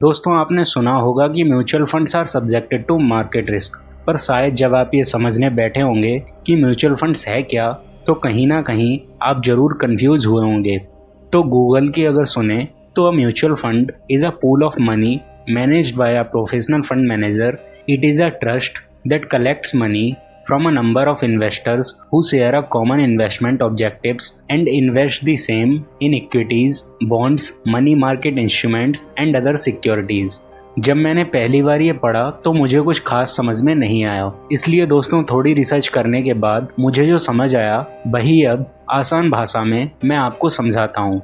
दोस्तों, आपने सुना होगा कि mutual funds are subjected to market risk. पर शायद जब आप ये समझने बैठे होंगे कि म्यूचुअल फंड्स है क्या, तो कहीं ना कहीं आप जरूर कंफ्यूज हुए होंगे। तो गूगल की अगर सुने तो a mutual fund is a pool of money managed by a professional fund manager. It is a trust that collects money from a number of investors who share a common investment objectives and invest the same in equities, bonds, money market instruments and other securities। जब मैंने पहली बार ये पढ़ा तो मुझे कुछ खास समझ में नहीं आया, इसलिए दोस्तों थोड़ी रिसर्च करने के बाद मुझे जो समझ आया वही अब आसान भाषा में मैं आपको समझाता हूँ।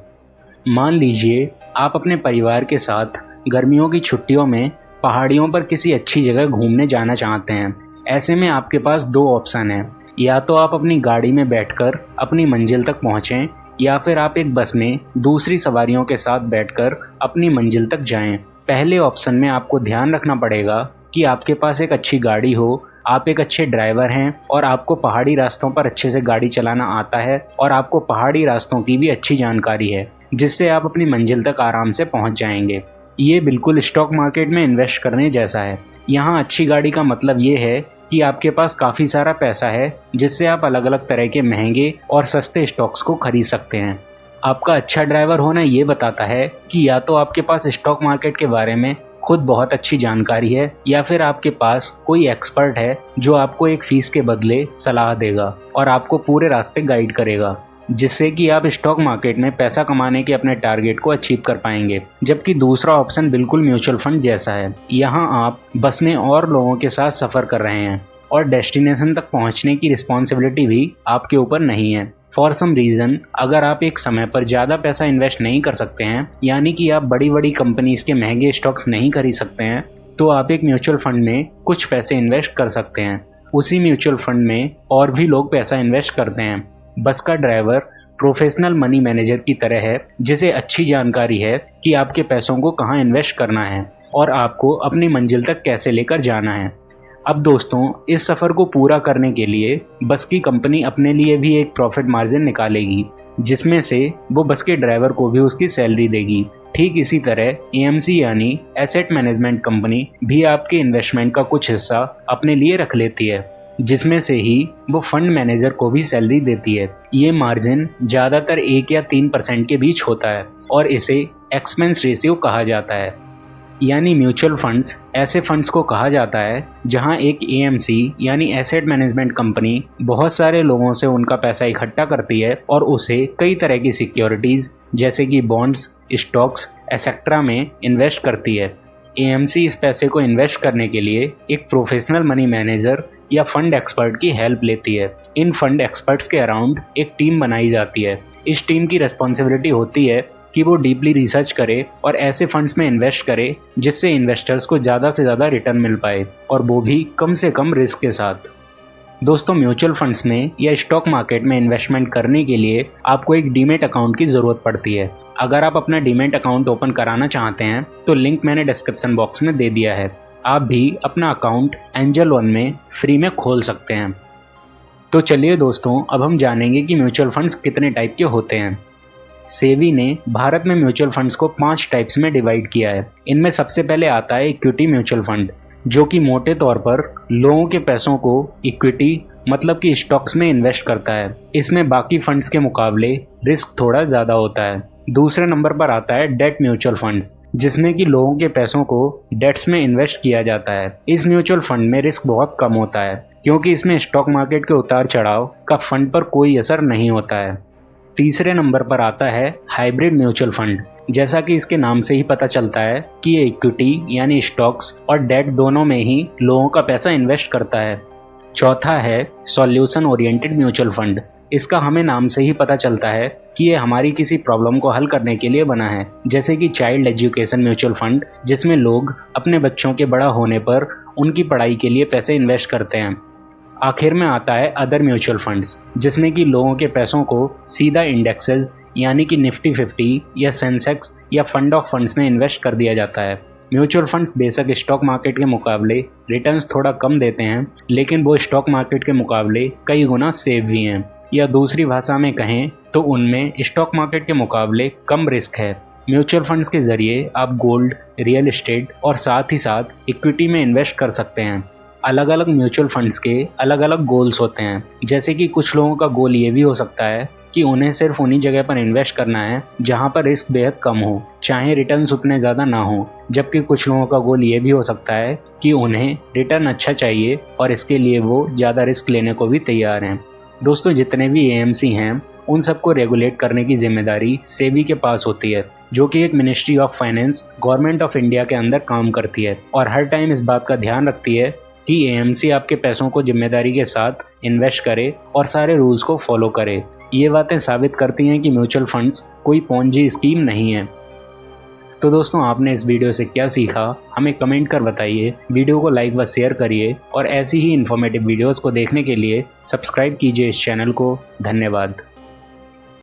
मान लीजिए आप अपने परिवार के साथ गर्मियों की छुट्टियों में पहाड़ियों पर किसी अच्छी जगह घूमने जाना चाहते हैं। ऐसे में आपके पास दो ऑप्शन हैं, या तो आप अपनी गाड़ी में बैठकर अपनी मंजिल तक पहुंचें, या फिर आप एक बस में दूसरी सवारियों के साथ बैठकर अपनी मंजिल तक जाएं। पहले ऑप्शन में आपको ध्यान रखना पड़ेगा कि आपके पास एक अच्छी गाड़ी हो, आप एक अच्छे ड्राइवर हैं और आपको पहाड़ी रास्तों पर अच्छे से गाड़ी चलाना आता है और आपको पहाड़ी रास्तों की भी अच्छी जानकारी है, जिससे आप अपनी मंजिल तक आराम से पहुंच जाएंगे। ये बिल्कुल स्टॉक मार्केट में इन्वेस्ट करने जैसा है। यहाँ अच्छी गाड़ी का मतलब ये है कि आपके पास काफ़ी सारा पैसा है, जिससे आप अलग अलग तरह के महंगे और सस्ते स्टॉक्स को खरीद सकते हैं। आपका अच्छा ड्राइवर होना ये बताता है कि या तो आपके पास स्टॉक मार्केट के बारे में खुद बहुत अच्छी जानकारी है, या फिर आपके पास कोई एक्सपर्ट है जो आपको एक फीस के बदले सलाह देगा और आपको पूरे रास्ते गाइड करेगा, जिससे कि आप स्टॉक मार्केट में पैसा कमाने के अपने टारगेट को अचीव कर पाएंगे। जबकि दूसरा ऑप्शन बिल्कुल म्यूचुअल फंड जैसा है। यहाँ आप बस में और लोगों के साथ सफ़र कर रहे हैं और डेस्टिनेशन तक पहुँचने की रिस्पॉन्सिबिलिटी भी आपके ऊपर नहीं है। फॉर सम रीज़न अगर आप एक समय पर ज़्यादा पैसा इन्वेस्ट नहीं कर सकते हैं, यानी कि आप बड़ी बड़ी कंपनीज के महंगे स्टॉक्स नहीं खरीद सकते हैं, तो आप एक म्यूचुअल फंड में कुछ पैसे इन्वेस्ट कर सकते हैं। उसी म्यूचुअल फंड में और भी लोग पैसा इन्वेस्ट करते हैं। बस का ड्राइवर प्रोफेशनल मनी मैनेजर की तरह है, जिसे अच्छी जानकारी है कि आपके पैसों को कहाँ इन्वेस्ट करना है और आपको अपनी मंजिल तक कैसे लेकर जाना है। अब दोस्तों, इस सफ़र को पूरा करने के लिए बस की कंपनी अपने लिए भी एक प्रॉफिट मार्जिन निकालेगी, जिसमें से वो बस के ड्राइवर को भी उसकी सैलरी देगी। ठीक इसी तरह एएमसी यानी एसेट मैनेजमेंट कंपनी भी आपके इन्वेस्टमेंट का कुछ हिस्सा अपने लिए रख लेती है, जिसमें से ही वो फंड मैनेजर को भी सैलरी देती है। ये मार्जिन ज़्यादातर 1 या 3% के बीच होता है और इसे एक्सपेंस रेशियो कहा जाता है। यानी म्यूचुअल फंड्स ऐसे फंड्स को कहा जाता है जहां एक एएमसी यानी एसेट मैनेजमेंट कंपनी बहुत सारे लोगों से उनका पैसा इकट्ठा करती है और उसे कई तरह की सिक्योरिटीज़ जैसे कि बॉन्ड्स, स्टॉक्स एक्सेट्रा में इन्वेस्ट करती है। एएमसी इस पैसे को इन्वेस्ट करने के लिए एक प्रोफेशनल मनी मैनेजर या फंड एक्सपर्ट की हेल्प लेती है। इन फंड एक्सपर्ट्स के अराउंड एक टीम बनाई जाती है। इस टीम की रिस्पॉन्सिबिलिटी होती है कि वो डीपली रिसर्च करे और ऐसे फंड्स में इन्वेस्ट करे जिससे इन्वेस्टर्स को ज़्यादा से ज़्यादा रिटर्न मिल पाए, और वो भी कम से कम रिस्क के साथ। दोस्तों, म्यूचुअल फंड्स में या स्टॉक मार्केट में इन्वेस्टमेंट करने के लिए आपको एक डीमेट अकाउंट की ज़रूरत पड़ती है। अगर आप अपना डीमेट अकाउंट ओपन कराना चाहते हैं तो लिंक मैंने डिस्क्रिप्शन बॉक्स में दे दिया है। आप भी अपना अकाउंट एंजल वन में फ्री में खोल सकते हैं। तो चलिए दोस्तों, अब हम जानेंगे कि म्यूचुअल फंड्स कितने टाइप के होते हैं। सेबी ने भारत में म्यूचुअल फंड्स को 5 टाइप्स में डिवाइड किया है। इनमें सबसे पहले आता है इक्विटी म्यूचुअल फंड, जो कि मोटे तौर पर लोगों के पैसों को इक्विटी मतलब कि स्टॉक्स में इन्वेस्ट करता है। इसमें बाकी फंड्स के मुकाबले रिस्क थोड़ा ज़्यादा होता है। दूसरे नंबर पर आता है डेट म्यूचुअल फंड्स, जिसमें कि लोगों के पैसों को डेट्स में इन्वेस्ट किया जाता है। इस म्यूचुअल फंड में रिस्क बहुत कम होता है, क्योंकि इसमें स्टॉक मार्केट के उतार चढ़ाव का फंड पर कोई असर नहीं होता है। तीसरे नंबर पर आता है हाइब्रिड म्यूचुअल फंड। जैसा कि इसके नाम से ही पता चलता है कि ये इक्विटी यानी स्टॉक्स और डेट दोनों में ही लोगों का पैसा इन्वेस्ट करता है। चौथा है सॉल्यूशन ओरिएंटेड म्यूचुअल फंड। इसका हमें नाम से ही पता चलता है कि ये हमारी किसी प्रॉब्लम को हल करने के लिए बना है, जैसे कि चाइल्ड एजुकेशन म्यूचुअल फंड, जिसमें लोग अपने बच्चों के बड़ा होने पर उनकी पढ़ाई के लिए पैसे इन्वेस्ट करते हैं। आखिर में आता है अदर म्यूचुअल फंड्स, जिसमें कि लोगों के पैसों को सीधा इंडेक्सेस यानी कि निफ्टी 50 या सेंसेक्स या फंड ऑफ फंड्स में इन्वेस्ट कर दिया जाता है। म्यूचुअल फंड्स बेशक स्टॉक मार्केट के मुकाबले रिटर्न्स थोड़ा कम देते हैं, लेकिन वो स्टॉक मार्केट के मुकाबले कई गुना सेफ भी हैं, या दूसरी भाषा में कहें तो उनमें स्टॉक मार्केट के मुकाबले कम रिस्क है। म्यूचुअल फंड्स के जरिए आप गोल्ड, रियल एस्टेट और साथ ही साथ इक्विटी में इन्वेस्ट कर सकते हैं। अलग अलग म्यूचुअल फंड्स के अलग अलग गोल्स होते हैं, जैसे कि कुछ लोगों का गोल ये भी हो सकता है कि उन्हें सिर्फ उन्हीं जगह पर इन्वेस्ट करना है जहां पर रिस्क बेहद कम हो, चाहे रिटर्न्स उतने ज़्यादा ना हो। जबकि कुछ लोगों का गोल ये भी हो सकता है कि उन्हें रिटर्न अच्छा चाहिए और इसके लिए वो ज़्यादा रिस्क लेने को भी तैयार हैं। दोस्तों, जितने भी एएमसी हैं उन सबको रेगुलेट करने की जिम्मेदारी सेबी के पास होती है, जो कि एक ministry of finance government of India के अंदर काम करती है और हर टाइम इस बात का ध्यान रखती है कि एएमसी आपके पैसों को जिम्मेदारी के साथ इन्वेस्ट करे और सारे रूल्स को फॉलो करे। ये बातें साबित करती हैं कि म्यूचुअल फंड्स कोई पोंजी स्कीम नहीं है। तो दोस्तों, आपने इस वीडियो से क्या सीखा हमें कमेंट कर बताइए। वीडियो को लाइक व शेयर करिए और ऐसी ही इन्फॉर्मेटिव वीडियोस को देखने के लिए सब्सक्राइब कीजिए इस चैनल को। धन्यवाद।